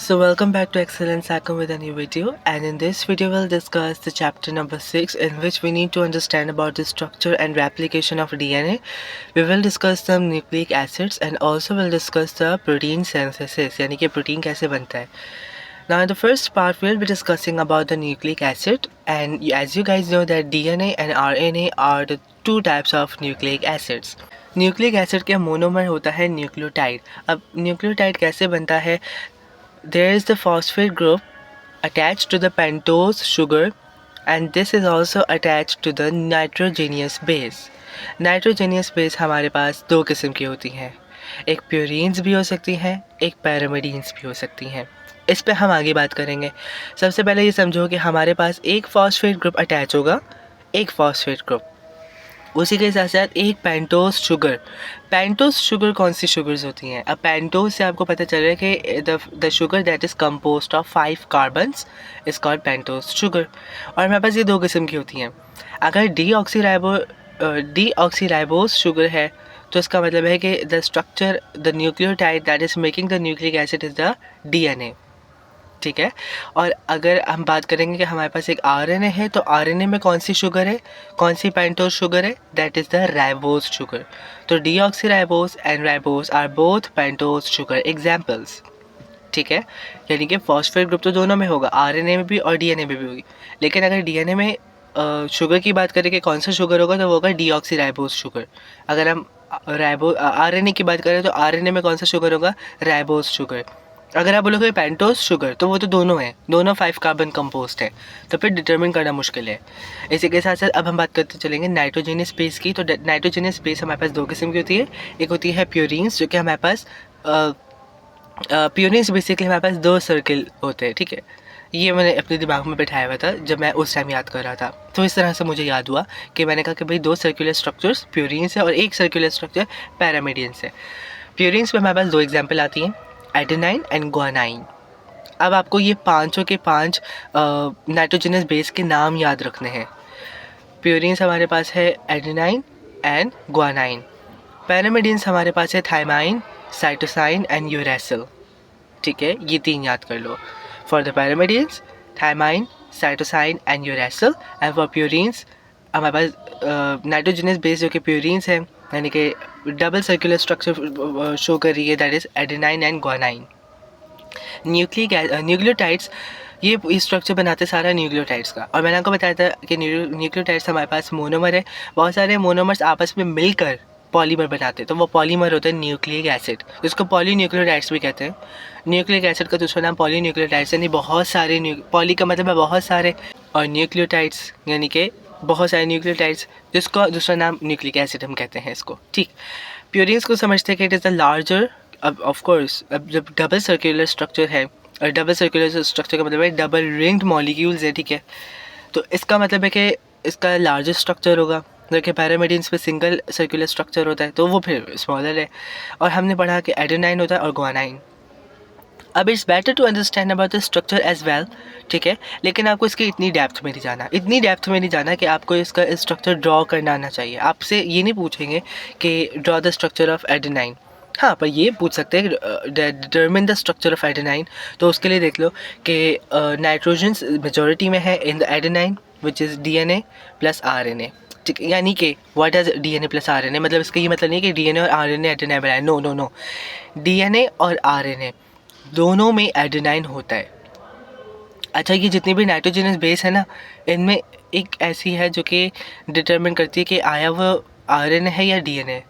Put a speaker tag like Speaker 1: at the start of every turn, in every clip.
Speaker 1: So welcome back to Excellence Acom with a new video, and in this video we'll discuss the chapter number 6 in which we need to understand about the structure and replication of DNA. We will discuss some nucleic acids and also we'll discuss the protein synthesis यानी कि protein कैसे बनता है. Now in the first part we'll be discussing about the nucleic acid, and as you guys know that DNA and RNA are the two types of nucleic acids. Nucleic acid के monomer होता है nucleotide. अब nucleotide कैसे बनता है? There is the phosphate group attached to the pentose sugar, and this is also attached to the nitrogenous base. Nitrogenous base हमारे पास दो किस्म की होती हैं, एक प्यूरीन्स भी हो सकती हैं, एक पैरामिडीन्स भी हो सकती हैं. इस पे हम आगे बात करेंगे. सबसे पहले ये समझो कि हमारे पास एक फॉस्फेट ग्रुप अटैच होगा, एक फॉस्फेट ग्रुप, उसी के साथ साथ एक पेंटोस शुगर. पेंटोस शुगर कौन सी शुगर्स होती हैं? अब पेंटोस से आपको पता चल रहा है कि the sugar that is composed of 5 carbons is called pentose sugar. और हमारे पास ये दो किस्म की होती हैं. अगर डीऑक्सीराइबोस शुगर है तो इसका मतलब है कि the structure the nucleotide that is making the nucleic acid is the DNA. ठीक है. और अगर हम बात करेंगे कि हमारे पास एक आरएनए है तो आरएनए में कौन सी शुगर है, कौन सी पेंटोस शुगर है? That is the ribose sugar. तो deoxyribose and ribose are both pentose sugar examples. ठीक है. यानी कि फॉस्फेट ग्रुप तो दोनों में होगा, आरएनए में भी और डीएनए में भी होगी. लेकिन अगर डीएनए में शुगर की बात करें कि कौन सा शुगर होगा तो वो होगा डीऑक्सीराइबोस शुगर. अगर हम आरएनए की बात करें तो आरएनए में कौन सा शुगर होगा? Ribose sugar. अगर आप बोलोगे पेंटोस शुगर तो वो तो दोनों हैं, दोनों 5 कार्बन कंपोस्ट हैं, तो फिर डिटरमिन करना मुश्किल है. इसी के साथ साथ अब हम बात करते चलेंगे नाइट्रोजनस बेस की. तो नाइट्रोजनस बेस हमारे पास दो किस्म की होती है. एक होती है प्यूरीन्स, जो कि हमारे पास प्यूरीन्स बेसिकली हमारे पास दो सर्किल होते हैं. ठीक है. ये मैंने अपने दिमाग में बैठाया हुआ था जब मैं उस टाइम याद कर रहा था, तो इस तरह से मुझे याद हुआ कि मैंने कहा कि भाई दो सर्कुलर स्ट्रक्चर्स प्यूरीन्स है और एक सर्कुलर स्ट्रक्चर पैरामिडियंस है. प्यूरीन्स में हमारे पास दो एग्जाम्पल आती हैं, एडेनाइन एंड ग्वानाइन. अब आपको ये पांचों के पांच नाइट्रोजनस बेस के नाम याद रखने हैं. प्यूरीन्स हमारे पास है एडेनाइन एंड ग्वानाइन. पैरामिडियंस हमारे पास है थाइमाइन, साइटोसाइन एंड यूरेसिल. ठीक है, ये तीन याद कर लो. For the pyrimidines thymine, cytosine and uracil, and for purines हमारे पास नाइट्रोजनस बेस जो कि प्यूरीन्स है यानी कि डबल सर्कुलर स्ट्रक्चर शो कर रही है, that is adenine and guanine. Nucleotides ये स्ट्रक्चर बनाते सारा न्यूक्लियोटाइड्स का. और मैंने आपको बताया था कि न्यूक्लियोटाइड्स हमारे पास मोनोमर है. बहुत सारे मोनोमर्स आपस में मिलकर पॉलीमर बनाते हैं, तो वो पॉलीमर होता है न्यूक्लिक एसिड, जिसको पॉलीन्यूक्लियोटाइड्स भी कहते हैं. न्यूक्लिक एसिड का दूसरा नाम पॉलीन्यूक्लियोटाइड्स, यानी बहुत सारे पॉली का मतलब है बहुत सारे, और न्यूक्लियोटाइड्स यानी कि बहुत सारे न्यूक्लियोटाइड्स, जिसको दूसरा नाम न्यूक्लिक एसिड हम कहते हैं इसको. ठीक. प्यूरीन्स को समझते हैं कि इट इज़ द लार्जर. अब ऑफ कोर्स अब जब डबल सर्कुलर स्ट्रक्चर है, और डबल सर्कुलर स्ट्रक्चर का मतलब है डबल रिंग्ड मॉलिक्यूल्स है. ठीक है. तो इसका मतलब है कि इसका लार्जर स्ट्रक्चर होगा, जबकि पैरामिडियंस पे सिंगल सर्कुलर स्ट्रक्चर होता है तो वो फिर स्मॉलर है. और हमने पढ़ा कि एडेनाइन होता है और ग्वानाइन. अब it's better to understand about the structure as well. ठीक है. लेकिन आपको इसकी इतनी डेप्थ में नहीं जाना कि आपको इसका स्ट्रक्चर ड्रॉ करना आना चाहिए. आपसे ये नहीं पूछेंगे कि draw the structure of adenine. हाँ, पर ये पूछ सकते हैं determine the structure of adenine. तो उसके लिए देख लो कि नाइट्रोजन मेजॉरिटी में है in the adenine which is DNA plus RNA. ठीक. यानी कि what is DNA plus RNA, मतलब इसका ये मतलब नहीं है कि डीएनए और आरएनए एडेनाइन बनाए. नो. डीएनए और आरएनए दोनों में एडेनाइन होता है. अच्छा, ये जितनी भी नाइट्रोजनस बेस है ना, इनमें एक ऐसी है जो कि डिटरमिन करती है कि आया वो आरएनए है या डीएनए.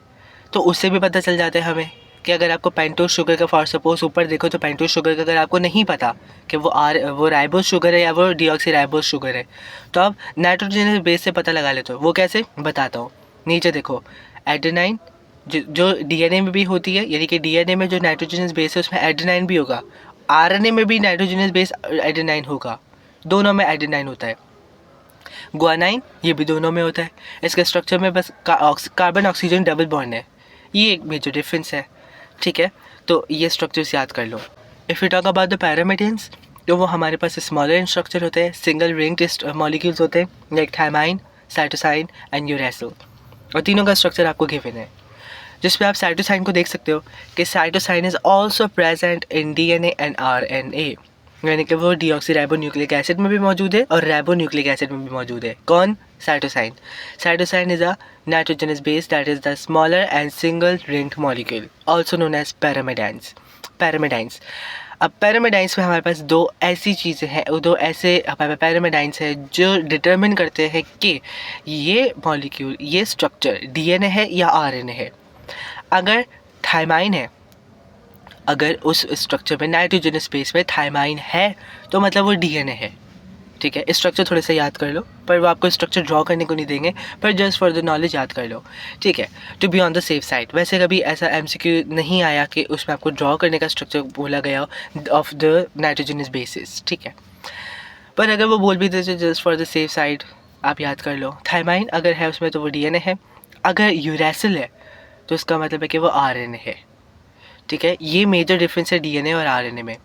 Speaker 1: तो उससे भी पता चल जाता है हमें कि अगर आपको पेंटोस शुगर का फॉर सपोज ऊपर देखो तो पेंटोस शुगर का अगर आपको नहीं पता कि वो राइबोस शुगर है या वो डीऑक्सीराइबोस शुगर है, तो आप नाइट्रोजनस बेस से पता लगा लेते हो. वो कैसे बताता हूँ. नीचे देखो, एडेनाइन जो डीएनए में भी होती है, यानी कि डीएनए में जो नाइट्रोजनस बेस है उसमें एडेनाइन भी होगा, आरएनए में भी नाइट्रोजनस बेस एडेनाइन होगा, दोनों में एडेनाइन होता है. ग्वानाइन ये भी दोनों में होता है. इसके स्ट्रक्चर में बस कार्बन ऑक्सीजन डबल बॉन्ड है, ये एक मेजर डिफरेंस है. ठीक है. तो ये स्ट्रक्चर्स याद कर लो. If you talk about the pyrimidines, तो वो हमारे पास स्मॉलर इन स्ट्रक्चर होते हैं, सिंगल रिंग्ड मॉलिक्यूल्स होते हैं like thymine, cytosine and uracil, और तीनों का स्ट्रक्चर आपको गिवन है. जिस पे आप साइटोसाइन को देख सकते हो कि cytosine is also present in DNA and RNA, यानी कि वो डीऑक्सी न्यूक्लिक एसिड में भी मौजूद है और न्यूक्लिक एसिड में भी मौजूद है। कौन? Cytosine. Cytosine is a nitrogenous base that is the smaller and single ringed molecule also known as pyrimidines. Pyrimidines, अब पैरामिडाइंस में हमारे पास दो ऐसी चीज़ें हैं, दो ऐसे पैरामिडाइंस हैं जो डिटरमिन करते हैं कि ये मॉलिक्यूल, ये स्ट्रक्चर DNA है या RNA है। अगर थाइमाइन है, अगर उस स्ट्रक्चर में नाइट्रोजन स्पेस में थाइमाइन है तो मतलब वो DNA है। ठीक है, स्ट्रक्चर थोड़े से याद कर लो, पर वो आपको स्ट्रक्चर ड्रॉ करने को नहीं देंगे, पर जस्ट फॉर द नॉलेज याद कर लो। ठीक है, to be on the safe side. वैसे कभी ऐसा MCQ नहीं आया कि उसमें आपको ड्रॉ करने का स्ट्रक्चर बोला गया हो ऑफ द नाइट्रोजनस बेसिस। ठीक है, पर अगर वो बोल भी देते just for the safe side, आप याद कर लो थाइमाइन अगर है उसमें तो वो DNA है, अगर यूरेसिल है तो उसका मतलब है कि वो RNA है। ठीक है, ये मेजर डिफरेंस है DNA और RNA में।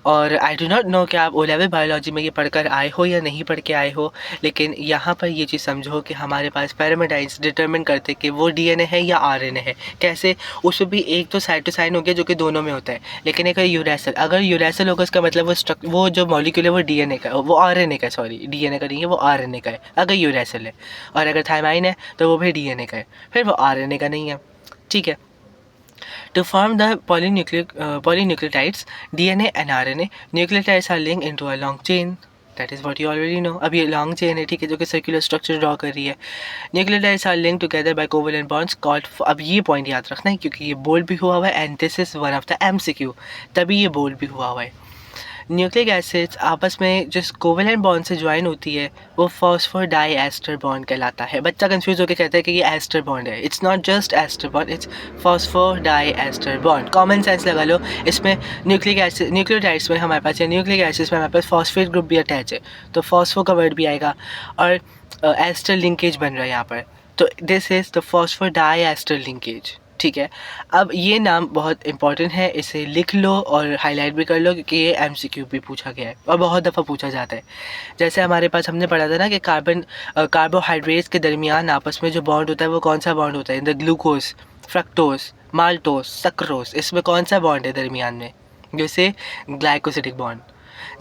Speaker 1: और आई डू नॉट नो कि आप ओ लेवल बायोलॉजी में ये पढ़कर आए हो या नहीं पढ़ के आए हो, लेकिन यहाँ पर ये चीज़ समझो कि हमारे पास पैरामिडाइंस डिटरमिन करते कि वो DNA है या RNA है। कैसे? उसमें भी एक तो साइटोसाइन हो गया जो कि दोनों में होता है, लेकिन एक है यूरेसिल। अगर यूरेसिल होगा उसका मतलब वो जो मॉलिक्यूल है वो DNA का, वो RNA का, सॉरी DNA का नहीं है, वो RNA का है अगर यूरेसिल है। और अगर थाइमाइन है तो वो भी DNA का है, फिर वो RNA का नहीं है। ठीक है, to form the polynucleotides, DNA and RNA, nucleotides are linked into a long chain. That is what you already know. अब ये लॉन्ग चेन है, ठीक है, जो कि सर्कुलर स्ट्रक्चर ड्रॉ कर रही है। Nucleotides are linked together by covalent bonds called, अब ये पॉइंट याद रखना है क्योंकि ये बोल्ड भी हुआ हुआ है and this is one of the MCQ, तभी ये बोल्ड भी हुआ हुआ है। न्यूक्लिक एसिड्स आपस में जिस कोवेलेंट बॉन्ड से ज्वाइन होती है वो फॉस्फोडाइएस्टर बॉन्ड कहलाता है। बच्चा कंफ्यूज होकर कहता है कि ये एस्टर बॉन्ड है। It's not just ester bond, it's phosphodiester bond. Common sense लगा लो, इसमें न्यूक्लियोटाइड्स में हमारे पास या न्यूक्लिक एसिड्स में हमारे पास फॉस्फेट ग्रुप भी अटैच है, तो फॉस्फो का वर्ड भी आएगा और एस्टर लिंकेज बन रहा है यहाँ पर, तो this is the phosphodiester linkage. ठीक है, अब ये नाम बहुत इंपॉर्टेंट है, इसे लिख लो और हाईलाइट भी कर लो क्योंकि ये MCQ भी पूछा गया है और बहुत दफ़ा पूछा जाता है। जैसे हमारे पास हमने पढ़ा था ना कि कार्बोहाइड्रेट्स के दरमियान आपस में जो बॉन्ड होता है वो कौन सा बॉन्ड होता है? The glucose, fructose, maltose, sucrose, इसमें कौन सा बॉन्ड है दरमियान में? जैसे ग्लाइकोसिडिक बॉन्ड।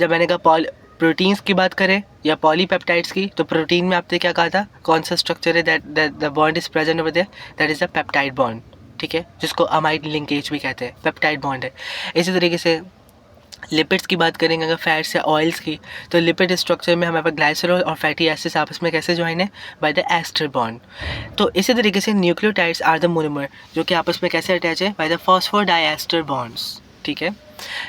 Speaker 1: जब मैंने कहा प्रोटीन्स की बात करें या पॉलीपेप्टाइड्स की, तो प्रोटीन में आपने क्या कहा था? कौन सा स्ट्रक्चर है that the bond is present over there? That is the peptide bond. ठीक है, जिसको अमाइड लिंकेज भी कहते हैं, पेप्टाइड बॉन्ड है। इसी तरीके से लिपिड्स की बात करेंगे, अगर फैट्स या ऑयल्स की, तो लिपिड स्ट्रक्चर में हमारे पास ग्लाइसरॉल और फैटी एसिड्स आपस में कैसे ज्वाइन है? By the ester bond. तो इसी तरीके से न्यूक्लियोटाइड्स आर द मोनोमर जो कि आपस में कैसे अटैच है? By the phosphodiester bonds. ठीक है,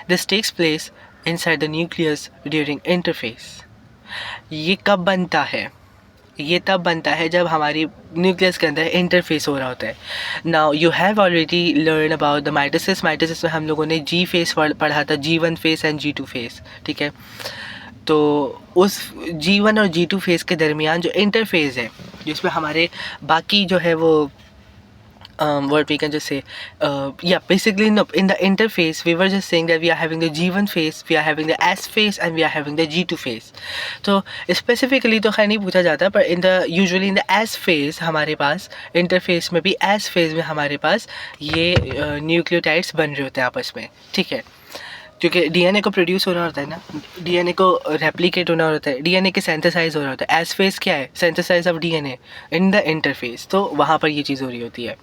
Speaker 1: this takes place inside the nucleus during interphase. ये कब बनता है? ये तब बनता है जब हमारी न्यूक्लियस के अंदर इंटरफेस हो रहा होता है। Now you have already learn about the mitosis. Mitosis में हम लोगों ने G फेस पढ़ा था, G1 face and G2 face. ठीक है, तो उस G1 और G2 फेस के दरमियान जो इंटरफेस है, जिसमें हमारे बाकी जो है वो what we can just say, yeah, basically no, in the interface we were just saying that we are having the G1 phase, we are having the S phase and we are having the G2 phase. तो specifically तो खैर नहीं पूछा जाता, पर in the usually in the S phase हमारे पास interface में भी S phase में हमारे पास ये न्यूक्लियोटाइड्स बन रहे होते हैं आपस में। ठीक है, क्योंकि DNA को प्रोड्यूस होना होता है ना, DNA को रेप्लिकेट होना होता है, DNA के सिंथेसाइज हो रहा होता है। एस फेस क्या है? Synthesize of DNA in the interphase, तो वहाँ पर ये चीज़ हो रही होती है।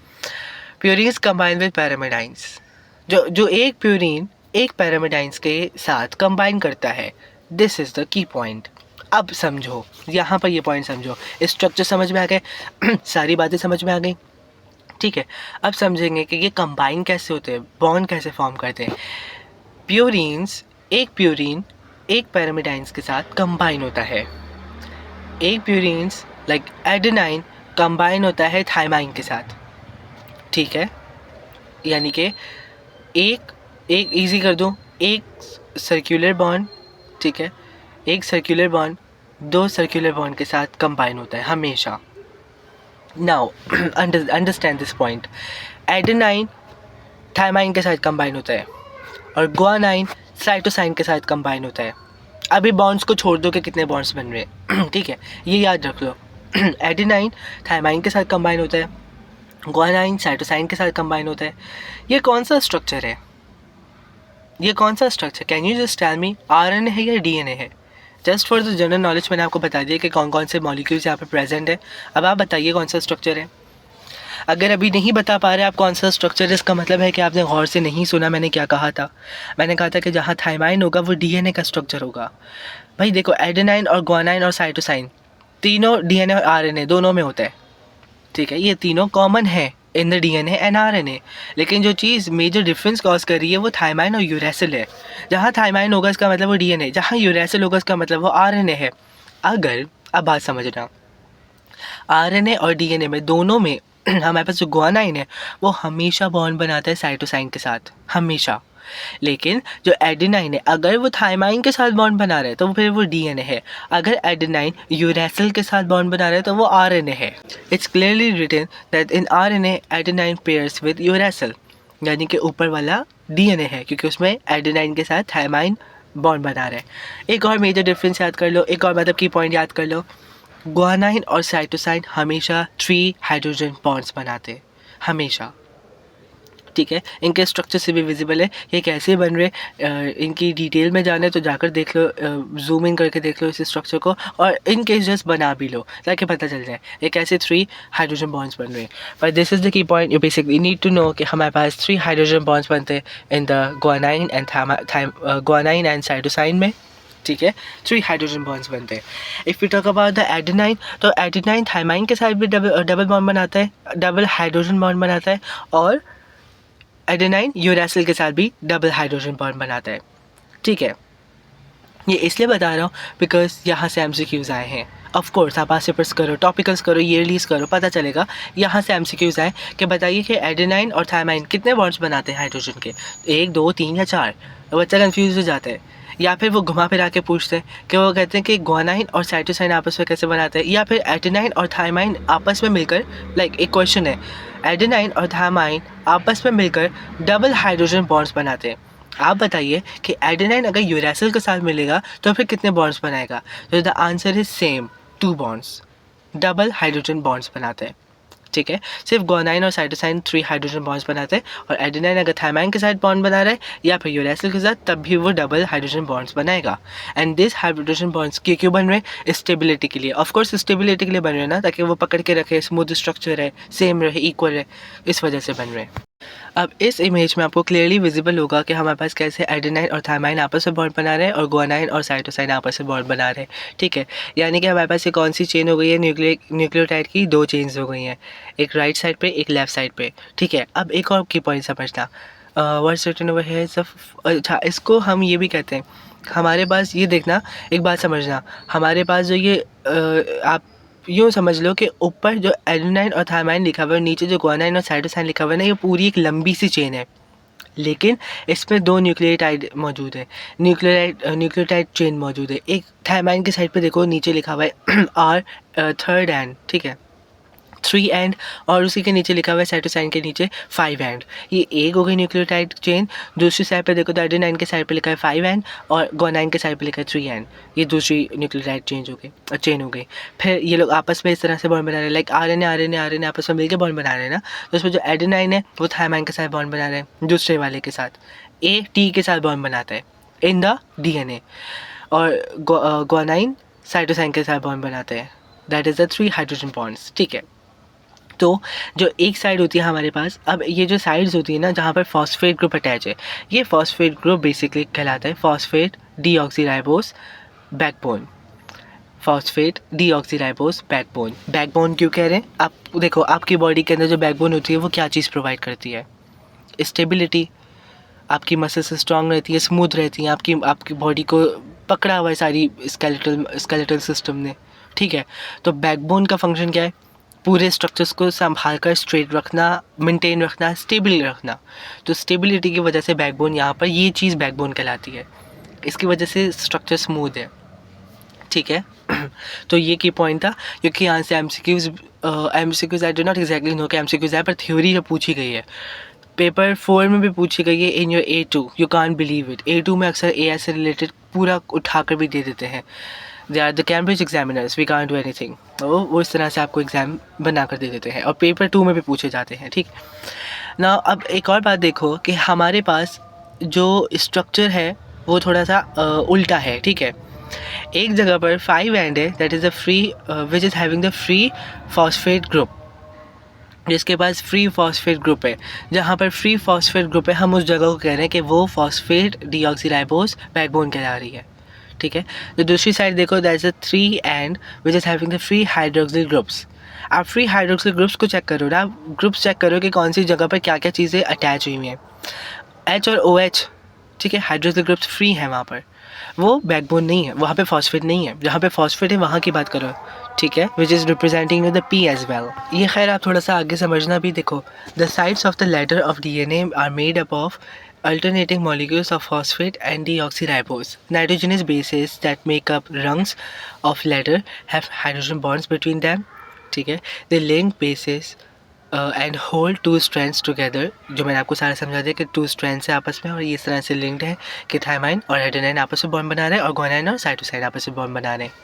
Speaker 1: प्यूरीन्स कंबाइन विद पैरामिडाइंस, जो एक प्यूरीन एक पैरामिडाइंस के साथ कंबाइन करता है, this is the key point. अब समझो, यहाँ पर ये पॉइंट समझो, स्ट्रक्चर समझ में आ गए, सारी बातें समझ में आ गई। ठीक है, अब समझेंगे कि ये कंबाइन कैसे होते हैं, बॉन्ड कैसे फॉर्म करते हैं। प्यूरीन्स, एक प्यूरीन एक पैरामिडाइंस के साथ कंबाइन होता है। एक प्यूरीन्स लाइक एडेनाइन कंबाइन होता है थाइमाइन के साथ। ठीक है, यानी कि एक इजी कर दूँ, एक सर्कुलर बॉन्ड, ठीक है, एक सर्कुलर बॉन्ड दो सर्कुलर बॉन्ड के साथ कंबाइन होता है हमेशा। Now understand this point. Adenine thymine के साथ कंबाइन होता है और ग्वानाइन साइटोसाइन के साथ कंबाइन होता है। अभी बॉन्ड्स को छोड़ दो कि कितने बॉन्ड्स बन रहे हैं। ठीक है, ये याद रख लो। एडेनाइन थाइमाइन के साथ कंबाइन होता है ग्वानाइन साइटोसाइन के साथ कंबाइन होता है। ये कौन सा स्ट्रक्चर है, ये कौन सा structure, can you just tell me, RNA है या डीएनए है? Just for the general knowledge मैंने आपको बता दिया कि कौन कौन से मॉलिक्यूल्स यहाँ पे प्रेजेंट है। अब आप बताइए कौन सा स्ट्रक्चर है। अगर अभी नहीं बता पा रहे आप कौन सा स्ट्रक्चर, इसका मतलब है कि आपने गौर से नहीं सुना मैंने क्या कहा था। मैंने कहा था कि जहाँ थाइमाइन होगा वो डीएनए का स्ट्रक्चर होगा। भाई देखो, एडेनाइन और ग्वानाइन और साइटोसाइन तीनों डीएनए और आरएनए दोनों में होता है, ठीक है, ये तीनों कॉमन है in the DNA and RNA. लेकिन जो चीज़ मेजर डिफरेंस कॉज कर रही है वो थाइमाइन और यूरेसिल है। जहाँ थाइमाइन होगा इसका मतलब वो डीएनए, जहाँ यूरेसिल होगा इसका मतलब वो आरएनए है। अगर, अब बात समझना, आरएनए और डीएनए में दोनों में हमारे पास जो ग्वानाइन है वो हमेशा बॉन्ड बनाता है साइटोसाइन के साथ, हमेशा। लेकिन जो एडेनाइन है अगर वो थाइमाइन के साथ बॉन्ड बना रहा है तो फिर वो डीएनए है। अगर एडेनाइन यूरेसिल के साथ बॉन्ड बना रहा है तो वो आरएनए है। It's clearly written that in RNA adenine pairs with uracil, यानी कि ऊपर वाला डीएनए है क्योंकि उसमें एडेनाइन के साथ थाइमाइन बॉन्ड बना रहा है। एक और मेजर डिफरेंस याद कर लो, एक और मतलब की पॉइंट याद कर लो, ग्वानाइन और साइटोसाइन हमेशा 3 हाइड्रोजन बॉन्ड्स बनाते, हमेशा, ठीक है। इनके स्ट्रक्चर से भी विजिबल है ये कैसे बन रहे। इनकी डिटेल में जाने तो जाकर देख लो, जूम इन करके देख लो इस स्ट्रक्चर को, और इन केस जस्ट बना भी लो ताकि पता चल जाए ये कैसे 3 हाइड्रोजन बॉन्ड्स बन रहे हैं। But this is the key point, you basically need to know कि हमारे पास 3 हाइड्रोजन बॉन्ड्स बनते हैं in the guanine and cytosine में, ठीक है। 3 हाइड्रोजन बॉन्ड्स बनते हैं। If you talk about the adenine, तो एडेनाइन थाइमाइन के साथ भी डबल बॉन्ड बनाता है, डबल हाइड्रोजन बॉन्ड बनाता है, और एडेनाइन यूरेसिल के साथ भी डबल हाइड्रोजन बॉन्ड बनाता है, ठीक है। ये इसलिए बता रहा हूँ बिकॉज यहाँ से एमसीक्यूज़ आए हैं। ऑफ कोर्स आप पास पेपर्स करो, टॉपिकल्स करो, ईयरलीज करो, पता चलेगा। यहाँ से एमसीक्यूज़ आए कि बताइए कि एडेनाइन और थाइमाइन कितने बॉन्ड्स बनाते हैं हाइड्रोजन के, 1, 2, 3 या 4। तो बच्चा कन्फ्यूज हो जाता है, या फिर वो घुमा फिरा के पूछते हैं कि वो कहते हैं कि ग्वानाइन और साइटोसाइन आपस में कैसे बनाते हैं, या फिर एडेनाइन और थाइमाइन आपस में मिलकर, लाइक एक क्वेश्चन है, एडेनाइन और थाइमाइन आपस में मिलकर डबल हाइड्रोजन बॉन्ड्स बनाते हैं। आप बताइए कि एडेनाइन अगर यूरेसिल के साथ मिलेगा तो फिर कितने बॉन्ड्स बनाएगा? तो the answer is same, 2 bonds, double hydrogen bonds बनाते हैं, ठीक है। सिर्फ ग्वानाइन और साइटोसाइन 3 हाइड्रोजन बॉन्ड्स बनाते हैं, और एडेनाइन अगर थाइमाइन के साथ बॉन्ड बना रहा है या फिर यूरेसिल के साथ, तब भी वो डबल हाइड्रोजन बॉन्ड्स बनाएगा। एंड दिस हाइड्रोजन बॉन्ड्स क्यों बन रहे हैं? स्टेबिलिटी के लिए, ऑफ कोर्स स्टेबिलिटी के लिए बन रहे हैं ना, ताकि वो पकड़ के रखे, स्मूथ स्ट्रक्चर है, सेम रहे, इक्वल रहे, इस वजह से बन रहे हैं। अब इस इमेज में आपको क्लियरली विजिबल होगा कि हमारे पास कैसे एडेनाइन और थाइमाइन आपस में बॉन्ड बना रहे हैं और ग्वानाइन और साइटोसाइन आपस में बॉन्ड बना रहे हैं, ठीक है। यानी कि हमारे पास ये कौन सी चेन हो गई है? न्यूक्लियोटाइड की 2 चेन्स हो गई हैं, एक राइट साइड पे, एक लेफ्ट साइड पे, ठीक है। अब एक और की पॉइंट समझना, वर्ड्स रिटन ओवर हियर, अच्छा इसको हम ये भी कहते हैं, हमारे पास ये देखना, एक बात समझना, हमारे पास जो ये आप यूँ समझ लो कि ऊपर जो एडेनाइन और थाइमाइन लिखा हुआ है, नीचे जो ग्वानाइन और साइटोसाइन लिखा हुआ है ना, ये पूरी एक लंबी सी चेन है, लेकिन इसमें 2 न्यूक्लियोटाइड मौजूद है, न्यूक्लियोटाइड चेन मौजूद है। एक थाइमाइन के साइड पे देखो नीचे लिखा हुआ है आर, थर्ड एंड, ठीक है, 3 एंड, और उसी के नीचे लिखा हुआ है साइटोसाइन के नीचे 5 एंड। ये एक हो गई न्यूक्लियोटाइड चेन। दूसरी साइड पे देखो तो एडेनाइन के साइड पे लिखा है 5 एंड और ग्वानाइन के साइड पे लिखा है 3 एंड। ये दूसरी न्यूक्लियोटाइड चेन हो गई। फिर ये लोग आपस में इस तरह से बॉन्ड बना रहे हैं, लाइक आरएनए आपस में मिलकर बॉन्ड बना रहे हैं ना, तो उसमें जो एडेनाइन है वो थाइमाइन के साथ बॉन्ड बना रहे हैं, दूसरे वाले के साथ ए टी के साथ बॉन्ड बनाता है इन द डीएनए, और ग्वानाइन साइटोसाइन के साथ बॉन्ड बनाते हैं, that is the 3 hydrogen bonds, ठीक है। तो जो एक साइड होती है हमारे पास, अब ये जो साइड्स होती है ना जहाँ पर फॉस्फेट ग्रुप अटैच है, ये फॉस्फेट ग्रुप बेसिकली कहलाता है phosphate deoxyribose backbone. Phosphate deoxyribose backbone, backbone क्यों कह रहे हैं? आप देखो आपकी बॉडी के अंदर जो बैकबोन होती है वो क्या चीज़ प्रोवाइड करती है? स्टेबिलिटी। आपकी मसल्स स्ट्रांग रहती है, स्मूथ रहती हैं, आपकी बॉडी को पकड़ा हुआ है सारी स्केलेटल सिस्टम ने, ठीक है। तो बैकबोन का फंक्शन क्या है? पूरे स्ट्रक्चर्स को संभाल कर स्ट्रेट रखना, मेंटेन रखना, स्टेबल रखना। तो स्टेबिलिटी की वजह से बैकबोन, यहाँ पर ये चीज़ बैकबोन कहलाती है, इसकी वजह से स्ट्रक्चर स्मूथ है, ठीक है। तो ये की पॉइंट था, क्योंकि यहाँ से MCQs I do not exactly know कि एमसीक्यूज़ है, पर थ्योरी जो पूछी गई है पेपर 4 में भी पूछी गई है, in your A2 you can't believe it. A2 में अक्सर AI से रिलेटेड पूरा उठा कर भी दे देते हैं, they are the Cambridge examiners, we can't do anything. वो इस तरह से आपको एग्ज़ाम बना कर दे देते हैं और पेपर 2 में भी पूछे जाते हैं, ठीक ना। अब एक और बात देखो कि हमारे पास जो स्ट्रक्चर है वो थोड़ा सा उल्टा है, ठीक है। एक जगह पर 5 एंड है, that is a free which is having the free phosphate group, जिसके पास फ्री फॉस्फेट ग्रुप है। जहाँ पर फ्री फॉस्फेट ग्रुप है, हम उस जगह को कह रहे हैं कि वो फॉस्फेट डीऑक्सीराइबोस बैकबोन कहला रही है, ठीक है। तो दूसरी साइड देखो, that is a 3 and which is having the free hydroxyl groups. आप फ्री हाइड्रोक्सिल ग्रुप्स को चेक करो ना, आप ग्रुप्स चेक करो कि कौन सी जगह पर क्या क्या चीज़ें अटैच हुई हैं। एच और ओ एच, ठीक है, हाइड्रोक्सिल ग्रुप्स फ्री हैं वहाँ पर, वो बैकबोन नहीं है, वहाँ पे फॉस्फेट नहीं है। जहाँ पे फॉस्फेट है वहाँ की बात करो, ठीक है, which is representing the P as well. ये खैर आप थोड़ा सा आगे समझना भी। देखो, the sides of the ladder of DNA are made up of alternating molecules of phosphate and deoxyribose. Nitrogenous bases that make up rungs of letter have hydrogen bonds between them, ठीक है। They link bases and hold 2 strands together, जो मैंने आपको सारा समझा दिया कि 2 strands है आपस में और ये इस तरह से लिंक्ड है कि थायमाइन और एडेनाइन आपस में बॉन्ड बना रहे हैं और गुआनिन और साइटोसाइन आपस में बॉन्ड बना रहे हैं।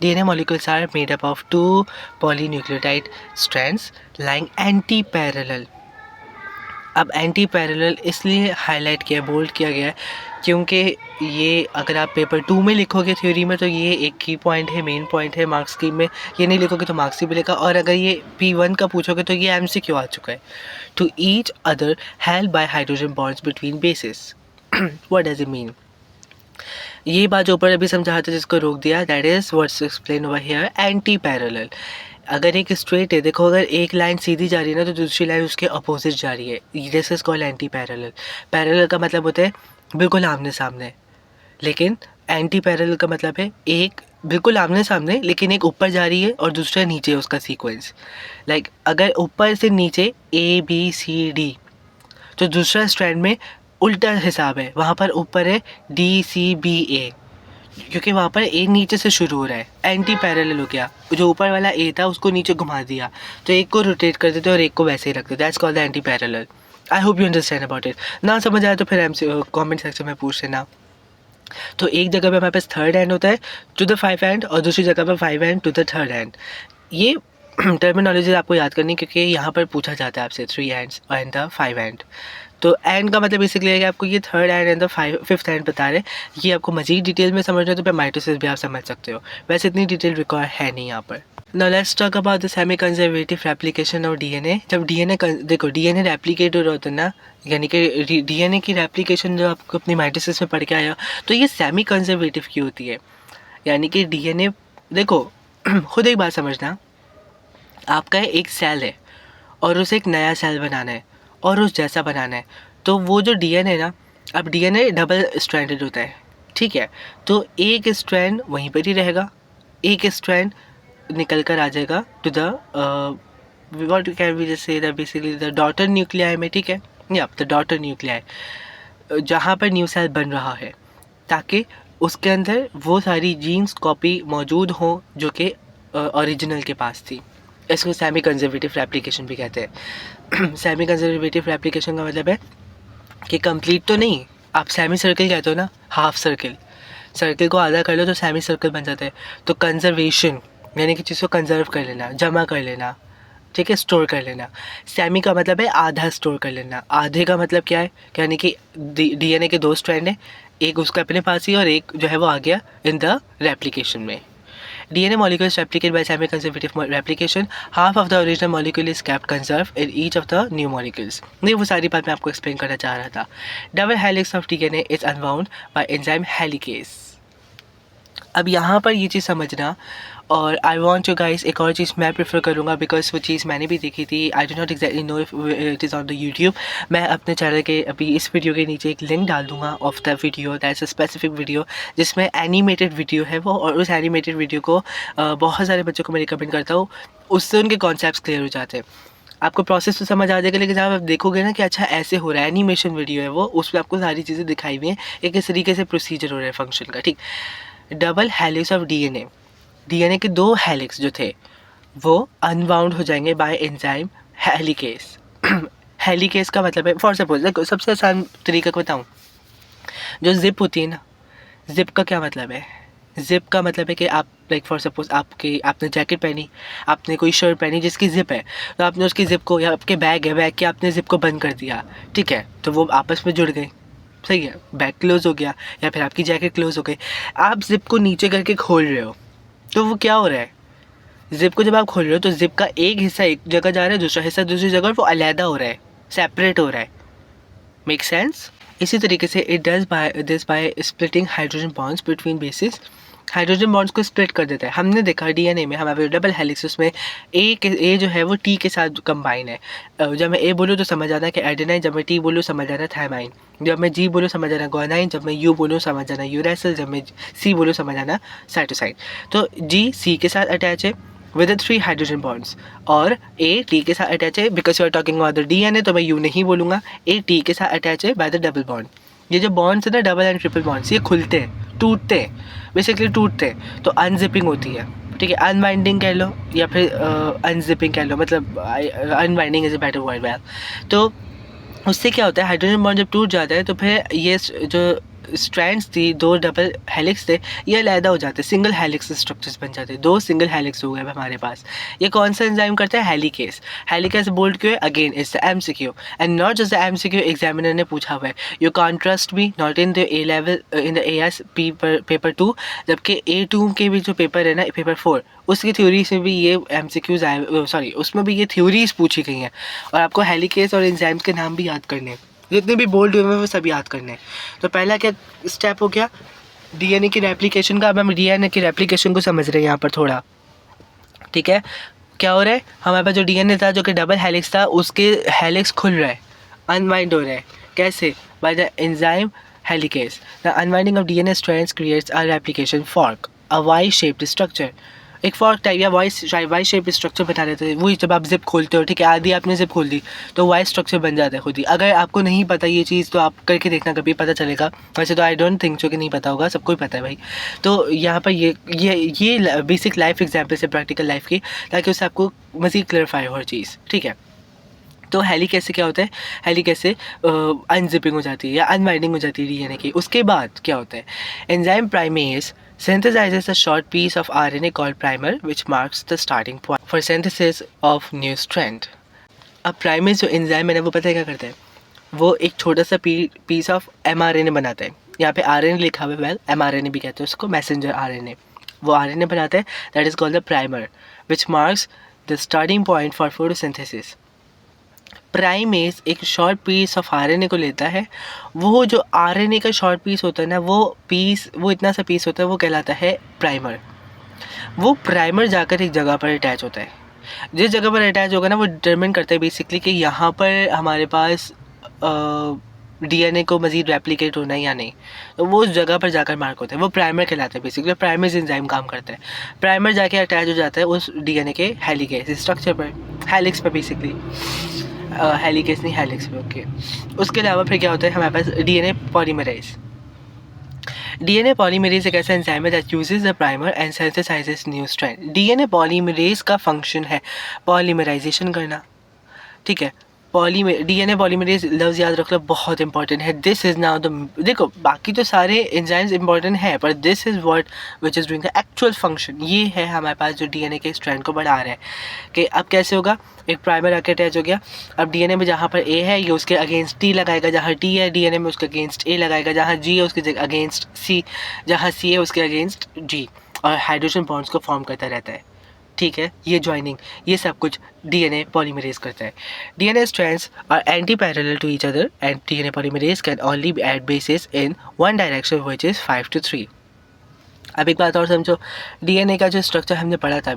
Speaker 1: DNA molecules are made up of 2 polynucleotide strands lying antiparallel. अब एंटी पैरेलल इसलिए हाईलाइट किया, बोल्ड किया गया है क्योंकि ये अगर आप पेपर 2 में लिखोगे थ्योरी में तो ये एक की पॉइंट है, मेन पॉइंट है। मार्क्स स्कीम में ये नहीं लिखोगे तो मार्क्स भी मिलेगा, और अगर ये P1 का पूछोगे तो ये एमसीक्यू आ चुका है। To each other held by hydrogen bonds between bases. What does it mean? ये बात जो ऊपर अभी समझा था जिसको रोक दिया, that is what's explain over here, anti parallel. अगर एक स्ट्रेट है, देखो अगर एक लाइन सीधी जा रही है ना तो दूसरी लाइन उसके अपोजिट जा रही है, this is called anti parallel. Parallel का मतलब होता है बिल्कुल आमने सामने, लेकिन एंटी पैरेलल का मतलब है एक बिल्कुल आमने सामने लेकिन एक ऊपर जा रही है और दूसरा नीचे, उसका सीक्वेंस। लाइक अगर ऊपर से नीचे ABCD तो दूसरा स्ट्रैंड में उल्टा हिसाब है, वहाँ पर ऊपर है DCBA, क्योंकि वहाँ पर ए नीचे से शुरू हो रहा है। एंटी पैरेलल हो गया, जो ऊपर वाला ए था उसको नीचे घुमा दिया तो एक को रोटेट कर देते और एक को वैसे ही रखते, that's called the anti parallel. I hope you understand about it. ना समझ आए तो फिर कमेंट सेक्शन में पूछ लेना। तो एक जगह पे हमारे पास 3rd एंड होता है टू द 5 एंड और दूसरी जगह पे 5 end to the 3rd end. ये टर्मिनोलॉजी आपको याद करनी क्योंकि यहाँ पर पूछा जाता है आपसे 3 एंड्स एंड द 5 एंड। तो एंड का मतलब बेसिकली है कि आपको ये 3rd and and the 5th and बता रहे हैं। ये आपको मजीद डिटेल में समझना है तो फिर माइटोसिस भी आप समझ सकते हो, वैसे इतनी डिटेल रिक्वायर है नहीं यहाँ पर। Now let's talk about the semi conservative replication of DNA. जब डीएनए देखो डीएनए रेप्लिकेट हो रहा होता है ना, यानी कि डीएनए की रेप्लिकेशन जो आपको अपनी माइटोसिस में पढ़ के आया, तो ये सेमी कंजर्वेटिव की होती है। यानी कि डीएनए देखो खुद एक बात समझना, आपका एक सेल है और उसे एक नया सेल बनाना है और उस जैसा बनाना है, तो वो जो डीएनए ना, अब डीएनए डबल स्ट्रैंडेड होता है, ठीक है। तो एक स्ट्रैंड वहीं पर ही रहेगा, एक स्ट्रैंड निकल कर आ जाएगा to the what can we just say that basically the daughter nuclei में, ठीक है, या द डॉटर न्यूक्लियाई जहाँ पर न्यू सेल बन रहा है, ताकि उसके अंदर वो सारी जीन्स कॉपी मौजूद हो जो कि ओरिजिनल के पास थी। इसको सेमी कंजर्वेटिव रेप्लिकेशन भी कहते हैं। सेमी कंजर्वेटिव रेप्लिकेशन का मतलब है कि कंप्लीट तो नहीं, आप सेमी सर्कल कहते हो ना, हाफ सर्कल, सर्कल को आधा कर लो तो सेमी सर्कल बन जाता है। तो कंजर्वेशन यानी कि चीज़ को कंजर्व कर लेना, जमा कर लेना, ठीक है, स्टोर कर लेना। सेमी का मतलब है आधा स्टोर कर लेना। आधे का मतलब क्या है, यानी कि डीएनए के 2 स्ट्रैंड है, एक उसका अपने पास ही और एक जो है वो आ गया इन द रेप्लिकेशन में। DNA molecules replicate by semi-conservative replication. Half of the original molecule is kept conserved in each of the new molecules. नहीं, वो सारी बात मैं आपको एक्सप्लेन करना चाह रहा था। Double helix of DNA is unwound by enzyme helicase. अब यहाँ पर ये चीज़ समझना, और आई वॉन्ट यू गाइस, एक और चीज़ मैं प्रेफर करूँगा बिकॉज वो चीज़ मैंने भी देखी थी। I do not exactly know if it is on the YouTube. मैं अपने चैनल के अभी इस वीडियो के नीचे एक लिंक डाल दूँगा of the video, that's a specific video जिसमें एनिमेटेड वीडियो है वो, और उस एनिमेटेड वीडियो को बहुत सारे बच्चों को मैं रिकमेंड करता हूँ, उससे उनके कॉन्सेप्ट्स क्लियर हो जाते हैं। आपको प्रोसेस तो समझ आ जाएगा, लेकिन जब आप देखोगे ना कि अच्छा ऐसे हो रहा है, एनिमेशन वीडियो है वो, उसमें आपको सारी चीज़ें दिखाई हुई हैं, एक इस तरीके से प्रोसीजर हो रहा है फंक्शन का, ठीक। Double helix of DNA, DNA के 2 हेलिक्स जो थे वो अनबाउंड हो जाएंगे बाय एंजाइम हेलिकेस। हेलिकेस का मतलब है, फॉर सपोज देखो सबसे आसान तरीका को बताऊं, जो जिप होती है ना, जिप का क्या मतलब है, जिप का मतलब है कि आप लाइक फॉर सपोज आपने जैकेट पहनी, आपने कोई शर्ट पहनी जिसकी जिप है, तो आपने उसकी जिप को, या आपके बैग है, बैग के आपने जिप को बंद कर दिया, ठीक है, तो वो आपस में जुड़ गई, सही है, बैग क्लोज हो गया, या फिर आपकी जैकेट क्लोज हो गई। आप जिप को नीचे करके खोल रहे हो, तो वो क्या हो रहा है, जिप को जब आप खोल रहे हो तो जिप का एक हिस्सा एक जगह जा रहा है, दूसरा हिस्सा दूसरी जगह, और वो अलहदा हो रहा है, सेपरेट हो रहा है। Make sense? इसी तरीके से it does by splitting hydrogen bonds between basis. Hydrogen bonds को स्प्लिट कर देता है। हमने देखा डीएनए में हमारे डबल हेलिक्स, उसमें ए जो है वो टी के साथ कंबाइन है। जब मैं ए बोलूँ तो समझ आना कि एडेनाइन, जब मैं टी बोलूँ समझ आना थायमाइन, जब मैं जी बोलूँ समझ आना ग्वानाइन, जब मैं यू बोलूँ समझ आना यूरेसिल, जब मैं सी बोलूँ समझ आना साइटोसाइन। तो जी सी के साथ अटैच है विद 3 हाइड्रोजन बॉन्ड्स, और ए टी के साथ अटैच है, because you are talking about the DNA तो मैं यू नहीं बोलूँगा, ए टी के साथ अटैच है बाय द डबल बॉन्ड। ये जो बॉन्ड्स है ना, डबल एंड ट्रिपल बॉन्ड्स, ये खुलते हैं, टूटते हैं, बेसिकली टूटते हैं, तो अनजिपिंग होती है, ठीक है, अनवाइंडिंग कह लो या फिर अनजिपिंग कह लो, मतलब unwinding is a better word ma'am. तो उससे क्या होता है, हाइड्रोजन बॉन्ड जब टूट जाता है तो फिर ये जो स्ट्रैंड्स थी, 2 डबल हेलिक्स थे, ये अलहदा हो जाते हैं, सिंगल हेलिक्स स्ट्रक्चर्स बन जाते हैं, 2 सिंगल हेलिक्स हो गए हमारे पास। ये कौन सा एंजाइम करता है, हेलिकेस। हेलिकेस बोल्ड क्यों है, again it's the MCQ and not just the MCQ, examiner ने पूछा हुआ है, you can't trust me not in the A level, in the as paper 2, जबकि A2 के भी जो पेपर है ना, पेपर 4, उसकी थ्योरी से भी ये एमसीक्यूज आए, सॉरी उसमें भी ये थ्योरीज पूछी गई हैं, और आपको हेलिकेस और एंजाइम्स के नाम भी याद करने हैं, जितने भी बोल्ड हुए हैं वो सब याद करने हैं। तो पहला क्या स्टेप हो गया, डीएनए की रेप्लिकेशन का। अब हम डीएनए की रेप्लिकेशन को समझ रहे हैं यहाँ पर थोड़ा, ठीक है। क्या हो रहा है, हमारे पास जो डीएनए था जो कि डबल हेलिक्स था, उसके हेलिक्स खुल रहा है, अनवाइंड हो रहा है, कैसे, by the enzyme helicase. The unwinding of DNA strands creates a replication fork, a Y shaped structure. एक फॉर्क टाइप या वाई शेप स्ट्रक्चर बता देते हैं, वही जब आप जिप खोलते हो, ठीक है, आधी आपने जिप खोल दी तो वाई स्ट्रक्चर बन जाता है खुद ही। अगर आपको नहीं पता ये चीज़ तो आप करके देखना, कभी पता चलेगा, वैसे तो आई डोंट थिंक सो कि नहीं पता होगा, सबको ही पता है भाई। तो यहाँ पर ये बेसिक लाइफ एग्जाम्पल है प्रैक्टिकल लाइफ की, ताकि उससे आपको मज़ीद क्लियरफाई हो हर चीज़, ठीक है। तो हेलिकेस से क्या होता है, हेलिकेस से अनजिपिंग हो जाती है या अनवाइंडिंग हो जाती है डीएनए की। उसके बाद क्या होता है, enzyme primase synthesizes a short piece of RNA called primer which marks the starting point for synthesis of new strand. अब प्राइमेज जो एंजाइम है ना, वो पता है क्या करता है, वो एक छोटा सा पीस ऑफ mRNA बनाता है। यहाँ पे RNA लिखा हुआ है, वेल mRNA भी कहते हैं उसको, मैसेंजर RNA। वो RNA बनाता है, that is called the primer which marks the starting point for photosynthesis. Primase एक शॉर्ट पीस ऑफ आरएनए को लेता है, वो जो आरएनए का शॉर्ट पीस होता है ना, वो इतना सा पीस होता है, वो कहलाता है प्राइमर। वो प्राइमर जाकर एक जगह पर अटैच होता है, जिस जगह पर अटैच होगा ना, वो डिटरमिन करता है बेसिकली कि यहाँ पर हमारे पास डीएनए को मज़ीद रेप्लिकेट होना है या नहीं, तो वो उस जगह पर जाकर मार्क होता है, वो प्राइमर कहलाता है। बेसिकली प्राइमर एंजाइम काम करता है, प्राइमर जाके अटैच हो जाता है उस डीएनए के हेलिकेस स्ट्रक्चर पर, हेलिक्स पर बेसिकली, हेलिकेस नहीं हेलिक्स पे, ओके। उसके अलावा फिर क्या होता है, हमारे पास डीएनए पॉलीमरेज। डीएनए पॉलीमरेज एक ऐसा एंजाइम है that uses the primer and synthesises new strand. DNA polymerase का फंक्शन है पॉलीमराइजेशन करना, ठीक है। डीएनए पॉलीमरेज लफ्ज़ याद रख लो, बहुत इंपॉर्टेंट है। दिस इज़ नाउ द, देखो बाकी तो सारे एंजाइम्स इंपॉर्टेंट है, पर this is what which is doing the actual function. ये है हमारे पास जो डीएनए के स्ट्रैंड को बढ़ा रहा है, कि अब कैसे होगा, एक प्राइमर आके अटैच हो गया, अब डीएनए में जहाँ पर ए है ये उसके अगेंस्ट टी लगाएगा, जहाँ टी है डीएनए में उसके अगेंस्ट ए लगाएगा, जहाँ जी है उसके अगेंस्ट सी, जहाँ सी है उसके अगेंस्ट जी, और हाइड्रोजन बॉन्ड्स को फॉर्म करता रहता है, ठीक है। ये ज्वाइनिंग, ये सब कुछ डीएनए पॉलीमरेज करता है। DNA strands are antiparallel to each other and DNA polymerase can only be at bases in one direction which is 5 to 3। अब एक बात और समझो, डीएनए का जो स्ट्रक्चर हमने पढ़ा था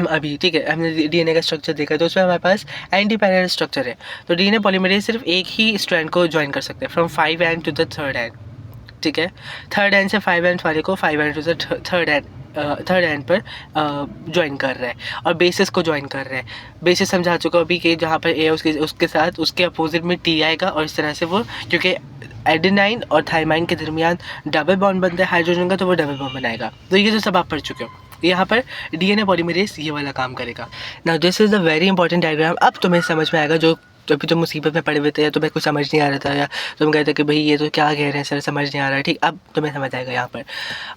Speaker 1: अभी, ठीक है, हमने डीएनए का स्ट्रक्चर देखा, तो उसमें हमारे पास एंटी पैरेलल स्ट्रक्चर है। तो डीएनए पॉलीमरेज सिर्फ एक ही स्ट्रैंड को ज्वाइन कर सकते हैं, from 5 end to the 3rd end, ठीक है। 3rd एंड से 5 एंड वाले को 5 end to the 3rd end पर ज्वाइन कर रहा है, और बेसिस को ज्वाइन कर रहा है। बेसिस समझा चुका अभी कि जहाँ पर ए उसके साथ उसके अपोजिट में टी आएगा, और इस तरह से वो, क्योंकि एडेनाइन और थाइमाइन के दरमियान डबल बॉन्ड बनता है हाइड्रोजन का, तो वो डबल बॉन्ड बनाएगा। तो ये तो सब आप पढ़ चुके हो। यहाँ पर डीएनए पॉलीमरेज ये वाला काम करेगा। Now this is the very important diagram. अब तुम्हें समझ में आएगा जो अभी तो मुसीबत में पड़े हुए थे या तुम्हें कुछ समझ नहीं आ रहा था या तुम कहते कि भाई ये तो क्या कह रहे हैं सर, समझ नहीं आ रहा है, ठीक, अब तुम्हें समझ आएगा यहाँ पर।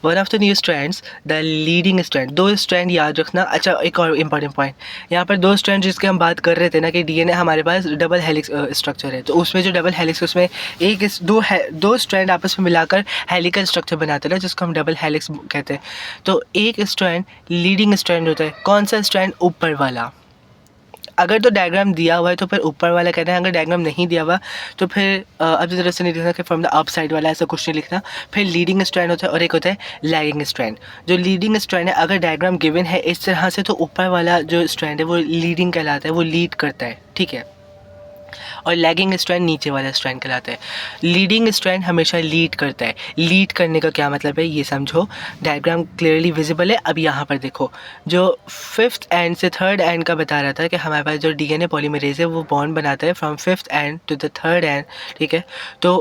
Speaker 1: One of the new strands, the leading strand, 2 strand याद रखना। अच्छा, एक और इंपॉर्टेंट पॉइंट, यहाँ पर 2 स्ट्रैंड जिसके हम बात कर रहे थे ना कि डीएनए हमारे पास डबल हेलिक्स स्ट्रक्चर है, तो उसमें जो डबल हेलिक्स, उसमें दो स्ट्रैंड आपस में मिलाकर हेलिकल स्ट्रक्चर बनाते हैं जिसको हम डबल हेलिक्स कहते हैं। तो एक स्ट्रैंड लीडिंग स्ट्रैंड होता है। कौन सा स्ट्रैंड? ऊपर वाला। अगर तो डायग्राम दिया हुआ है तो फिर ऊपर वाला कहना है, अगर डायग्राम नहीं दिया हुआ तो फिर अब जिस तरह से नहीं लिखना कि फ्रॉम द अप साइड वाला, ऐसा कुछ नहीं लिखना। फिर लीडिंग स्ट्रैंड होता है और एक होता है लैगिंग स्ट्रैंड। जो लीडिंग स्ट्रैंड है, अगर डायग्राम गिवन है इस तरह से, तो ऊपर वाला जो स्ट्रैंड है वो लीडिंग कहलाता है, वो लीड करता है, ठीक है। और लैगिंग स्ट्रैंड नीचे वाला स्ट्रैंड कहलाता है। लीडिंग स्ट्रैंड हमेशा लीड करता है। लीड करने का क्या मतलब है ये समझो। डायग्राम क्लियरली विजिबल है। अब यहाँ पर देखो, जो 5th एंड से 3rd एंड का बता रहा था कि हमारे पास जो डीएनए पॉलीमरेज है वो बॉन्ड बनाता है from 5th end to the 3rd end, ठीक है। तो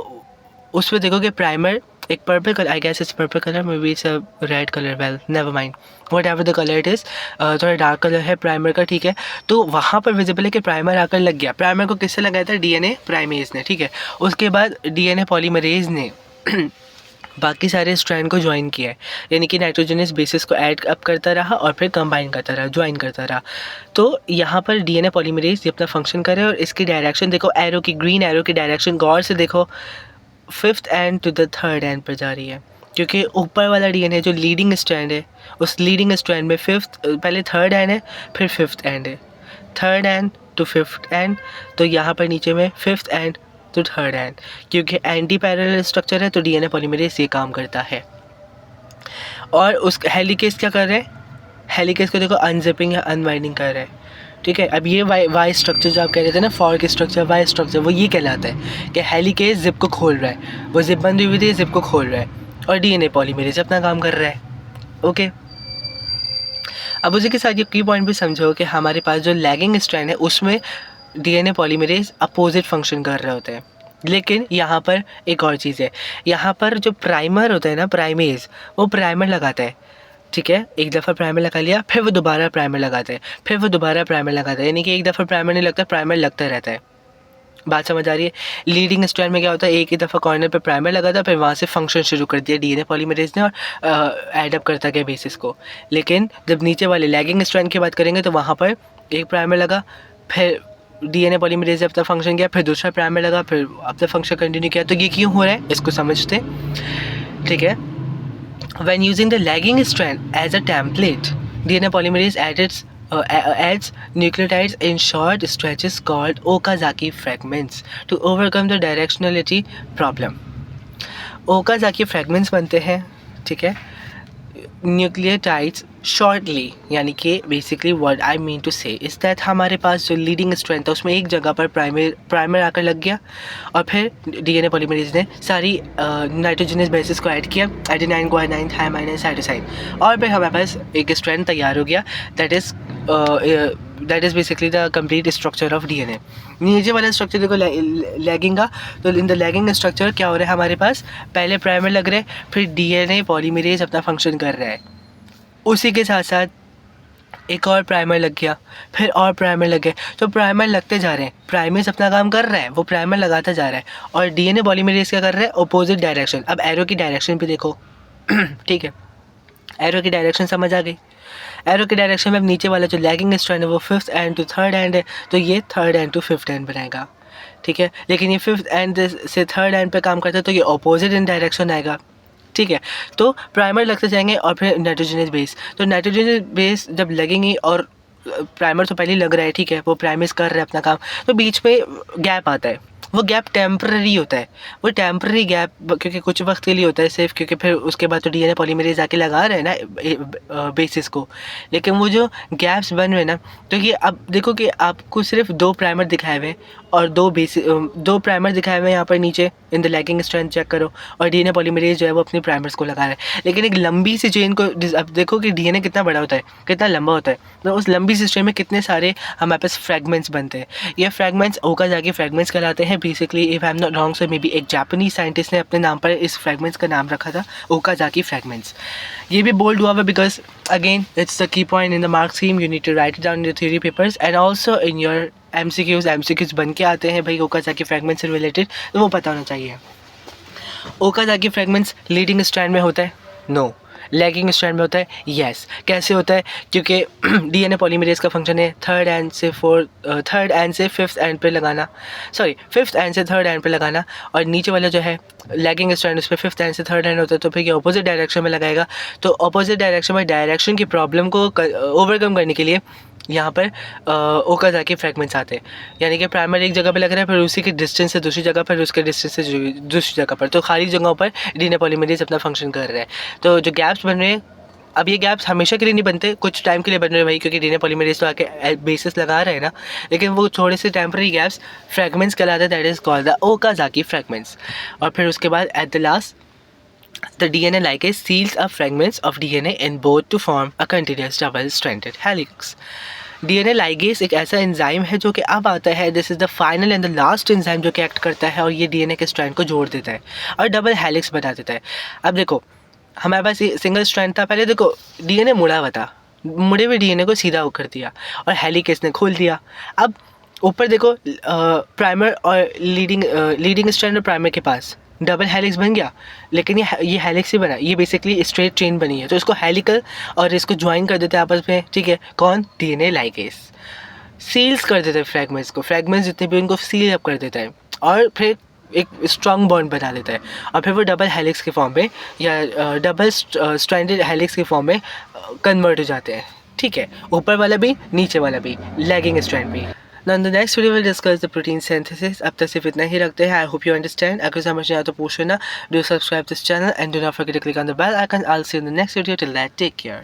Speaker 1: उसमें देखो कि प्राइमर एक purple colour, I guess it's purple colour, maybe it's a red colour, well never mind, whatever the colour it is, थोड़ा डार्क कलर है primer का, ठीक है। तो वहाँ पर विजिबल है कि प्राइमर आकर लग गया। प्राइमर को किससे लगाया था? डीएनए प्राइमेज ने, ठीक है। उसके बाद डीएनए पॉलीमरेज ने बाकी सारे स्ट्रैंड को ज्वाइन किया है, यानी कि नाइट्रोजनस बेसिस को ऐड अप करता रहा और फिर कंबाइन करता रहा, ज्वाइन करता रहा। तो यहाँ पर डीएनए पॉलीमरेज ये अपना फंक्शन करे और इसकी डायरेक्शन देखो, एरो की, ग्रीन एरो की डायरेक्शन गौर से देखो, 5th end to the 3rd end पर जा रही है, क्योंकि ऊपर वाला डीएनए जो लीडिंग स्ट्रैंड है, उस लीडिंग स्ट्रैंड में 5th, पहले 3rd एंड है फिर 5th एंड है, 3rd and to 5th and. तो यहाँ पर नीचे में 5th end to 3rd end, क्योंकि एंटी पैरेलल स्ट्रक्चर है तो डीएनए पॉलीमरेज ये काम करता है। और उस हेलिकेज क्या कर रहे हैं? हेलिकेज को देखो अनजिपिंग या अनवाइंडिंग कर रहे हैं, ठीक है। अब ये वाई स्ट्रक्चर जो आप कह रहे थे ना, फॉर्क स्ट्रक्चर, वाई स्ट्रक्चर, वो ये कहलाता है कि हेलिकेज जिप को खोल रहा है, वो जिप बंद हुई थी, जिप को खोल रहा है और डीएनए पॉलीमरेज अपना काम कर रहा है, ओके। अब उसी के साथ ये की पॉइंट भी समझो कि हमारे पास जो लैगिंग स्ट्रैंड है उसमें डीएनए पॉलीमरेज अपोजिट फंक्शन कर रहे होते हैं। लेकिन यहाँ पर एक और चीज़ है, यहाँ पर जो प्राइमर होता है ना, प्राइमेज, वो प्राइमर लगाता है, ठीक है। एक दफ़ा प्राइमर लगा लिया, फिर वो दोबारा प्राइमर लगाता है, फिर वो दोबारा प्राइमर लगाता है, यानी कि एक दफ़ा प्राइमर नहीं लगता, प्राइमर लगता रहता है। बात समझ आ रही है? लीडिंग स्ट्रैंड में क्या होता है, एक ही दफ़ा कॉर्नर पे प्राइमर लगा था, फिर वहाँ से फंक्शन शुरू कर दिया डीएनए पॉलीमरेज ने और एडअप करता गया बेसिस को। लेकिन जब नीचे वाले लैगिंग स्ट्रैंड की बात करेंगे तो वहाँ पर एक प्राइमर लगा, फिर डीएनए पॉलीमरेज ने अपना फंक्शन किया, फिर दूसरा प्राइमर लगा, फिर अपना फंक्शन कंटिन्यू किया। तो ये क्यों हो रहा है इसको समझते, ठीक है। When using the lagging strand as a template, DNA polymerase adds nucleotides in short stretches called Okazaki fragments to overcome the directionality problem. Okazaki fragments बनते हैं, ठीक है, न्यूक्लियोटाइड्स शॉर्टली, यानी कि basically what I mean to say is that हमारे पास जो leading strand था उसमें एक जगह पर प्राइमर आकर लग गया और फिर डीएनए पॉलीमरेज ने सारी नाइट्रोजनस बेसिस को ऐड किया, एडेनाइन, गुआनिन, थायमाइन, साइटोसाइन, और फिर हमारे पास एक स्ट्रैंड तैयार हो गया। That is basically the complete structure of DNA. नीचे वाला स्ट्रक्चर देखो लैगिंग का, तो इन द लैगिंग स्ट्रक्चर क्या हो रहा है हमारे पास, पहले प्राइमर लग रहे हैं, फिर डीएनए पॉलीमरेज अपना फंक्शन कर रहा है, उसी के साथ साथ एक और प्राइमर लग गया, फिर और प्राइमर लग गए, तो प्राइमर लगते जा रहे हैं, प्राइमेज अपना काम कर रहा है, वो प्राइमर लगाता जा रहा है और डीएनए पॉलीमरेज क्या कर रहा है, अपोजिट डायरेक्शन। अब एरो की डायरेक्शन भी देखो ठीक है, एरो की डायरेक्शन समझ आ गई। एरो की डायरेक्शन में अब नीचे वाला जो लैगिंग स्ट्रैंड है वो 5th end to 3rd and है, तो ये 3rd and to 5th and बनाएगा, ठीक है। लेकिन ये 5th एंड से 3rd एंड पे काम करता है तो ये अपोजिट इन डायरेक्शन आएगा, ठीक है। तो प्राइमर लगते जाएंगे और फिर नाइट्रोजनस बेस, तो नाइट्रोजनस बेस जब लगेंगी और प्राइमर तो पहले ही लग रहा है, ठीक है, वो प्राइमेज कर रहा है अपना काम, तो बीच में गैप आता है, वो गैप टेम्पररी होता है, वो टेम्पररी गैप क्योंकि कुछ वक्त के लिए होता है सिर्फ, क्योंकि फिर उसके बाद तो डीएनए पॉलीमरेज आके लगा रहे हैं ना बेसिस को। लेकिन वो जो गैप्स बन रहे हैं ना, तो ये अब देखो कि आपको सिर्फ 2 प्राइमर दिखाए हुए और 2 प्राइमर दिखाए हुए हैं यहाँ पर नीचे in the lagging strand check करो, और डीएनए पॉलीमरेज जो है वो अपने प्राइमर्स को लगा रहा है। लेकिन एक लंबी सी चेन को अब देखो कि डीएनए कितना बड़ा होता है, कितना लंबा होता है, तो उस लंबी सी चेन में कितने सारे हमारे पास फ्रेगमेंट्स बनते हैं। ये फ्रेगमेंट्स ओकाजाकी फ्रेगमेंट्स कहलाते हैं। Basically if I am not wrong, so may be एक जापानीज साइंटिस्ट ने अपने नाम पर इस फ्रेगमेंट्स का नाम रखा था ओकाजाकी फ्रेगमेंट्स। ये भी बोल्ड हुआ है because again it's the key point in the mark scheme, you need to write it down in your theory papers and also in your MCQs बन के आते हैं भाई ओकाज़ाकी फ्रैगमेंट से रिलेटेड, तो वो पता होना चाहिए। ओकाज़ाकी फ्रैगमेंट्स लीडिंग स्ट्रैंड में होता है? नो। लैगिंग स्ट्रैंड में होता है? यस। कैसे होता है? क्योंकि डीएनए पॉलीमरेज का फंक्शन है थर्ड एंड से फिफ्थ एंड पे लगाना, सॉरी फिफ्थ एंड से थर्ड एंड पे लगाना, और नीचे वाला जो है लैगिंग स्ट्रैंड उस पर फिफ्थ एंड से थर्ड एंड होता है, तो फिर ये अपोजिट डायरेक्शन में लगाएगा। तो अपोजिट डायरेक्शन में डायरेक्शन की प्रॉब्लम को ओवरकम करने के लिए यहाँ पर ओकाज़ाकी फ्रैगमेंट्स आते हैं, यानी कि प्राइमर एक जगह पे लग रहा है, फिर उसी के डिस्टेंस से दूसरी जगह पर, उसके डिस्टेंस से दूसरी जगह पर, तो खाली जगहों पर डीएनए पॉलीमरेज अपना फंक्शन कर रहा है। तो जो गैप्स बन रहे हैं, अब ये गैप्स हमेशा के लिए नहीं बनते, कुछ टाइम के लिए बन रहे हैं भाई, क्योंकि डीएनए पॉलीमरेज तो आके बेसिस लगा रहे हैं ना, लेकिन वो थोड़े से टेम्पररी गैप्स फ्रैगमेंट्स कहलाते हैं, that is called the Okazaki fragments. और फिर उसके बाद at the last the DNA ligase seals up fragments of DNA in both to form a continuous double-stranded helix. DNA ligase एक ऐसा एंजाइम है जो कि अब आता है, this is the final and the last enzyme जो कि एक्ट करता है और ये DNA के स्ट्रैंड को जोड़ देता है और डबल हेलिक्स बना देता है। अब देखो हमारे पास ये सिंगल स्ट्रैंड था, पहले देखो DNA मुड़ा हुआ था, मुड़े हुए DNA को सीधा कर दिया और हेलिकेस ने खोल दिया। अब ऊपर देखो प्राइमर और लीडिंग स्ट्रैंड और प्राइमर के पास डबल हेलिक्स बन गया, लेकिन ये हेलिक्स ही बना, ये बेसिकली स्ट्रेट चेन बनी है, तो इसको हेलिकल और इसको ज्वाइन कर देते हैं आपस में, ठीक है। कौन? डीएनए लाइगेस सील्स कर देते हैं फ्रैगमेंट्स को, फ्रैगमेंट्स जितने भी उनको सील अप कर देता है और फिर एक स्ट्रॉन्ग बॉन्ड बना देता है, और फिर वो डबल हेलिक्स के फॉर्म में या डबल स्ट्रैंडेड हेलिक्स के फॉर्म में कन्वर्ट हो जाते हैं, ठीक है। ऊपर वाला भी नीचे वाला भी, लैगिंग स्ट्रैंड भी। Now in the next video we'll discuss the protein synthesis. अब तक सिर्फ इतना ही रखते हैं। I hope you understand. अगर समझ नहीं आया तो पूछ लेना. Do subscribe this channel and do not forget to click on the bell icon. I'll see you in the next video. Till that, take care.